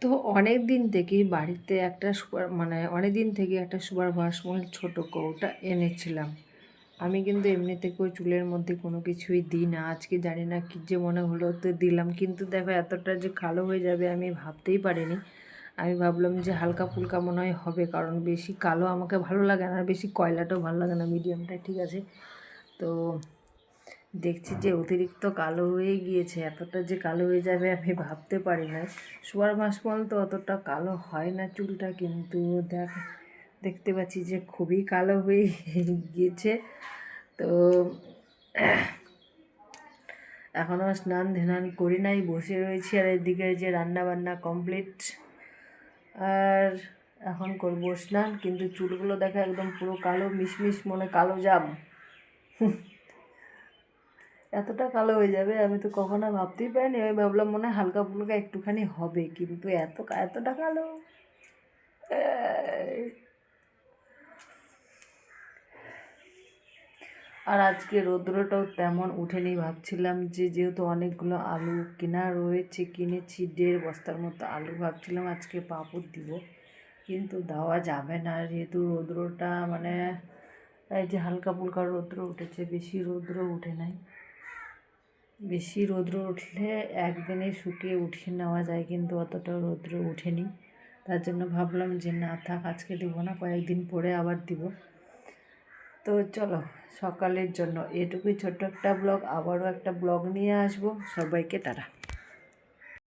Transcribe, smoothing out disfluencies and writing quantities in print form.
তো অনেক দিন থেকেই বাড়িতে একটা অনেক দিন থেকে একটা সুপার ভাসমল ছোটো কৌটা এনেছিলাম। আমি কিন্তু এমনি থেকেও চুলের মধ্যে কোনো কিছুই দিই না। আজকে জানি না কী যে মনে হলো তো দিলাম, কিন্তু দেখো এতটা যে কালো হয়ে যাবে আমি ভাবতেই পারিনি। আমি ভাবলাম যে হালকা ফুলকা মনে হয় হবে, কারণ বেশি কালো আমাকে ভালো লাগে না, বেশি কয়লাটাও ভালো লাগে না, মিডিয়ামটা ঠিক আছে। তো দেখছি যে অতিরিক্ত কালো হয়ে গিয়েছে, এতটা যে কালো হয়ে যাবে আমি ভাবতে পারি না। সুপার ভাসমল তো অতটা কালো হয় না চুলটা, কিন্তু দেখতে পাচ্ছি যে খুবই কালো হয়ে গিয়েছে। তো এখনও স্নান ধ্যান করি নাই, বসে রয়েছি। আর এদিকে যে রান্না বান্না কমপ্লিট, আর এখন করবো স্নান। কিন্তু চুলগুলো দেখা একদম পুরো কালো মিশমিশ, মনে কালো জাম। এতটা কালো হয়ে যাবে আমি তো কখনো ভাবতেই পারিনি। আমি ভাবলাম মনে হয় হালকা ফুলকা একটুখানি হবে, কিন্তু এতটা কালো। আর আজকে রৌদ্রটাও তেমন উঠেনি। ভাবছিলাম যে যেহেতু অনেকগুলো আলু কিনেছি 1.5 বস্তার মতো আলু, ভাবছিলাম আজকে পাঁপড় দিব, কিন্তু দেওয়া যাবে না যেহেতু রৌদ্রটা এই যে হালকা ফুলকা রৌদ্র উঠেছে, বেশি রৌদ্র উঠে নাই। বেশি রৌদ্র উঠলে একদিনে শুকিয়ে উঠিয়ে নেওয়া যায়, কিন্তু অতটা রৌদ্র উঠেনি। তার জন্য ভাবলাম যে না থাক, আজকে দেবো না, কয়েকদিন পরে আবার দিব। তো চলো, সকালের জন্য এটুকুই ছোট্ট একটা ব্লগ, আবারও একটা ব্লগ নিয়ে আসবো। সবাইকে টাটা।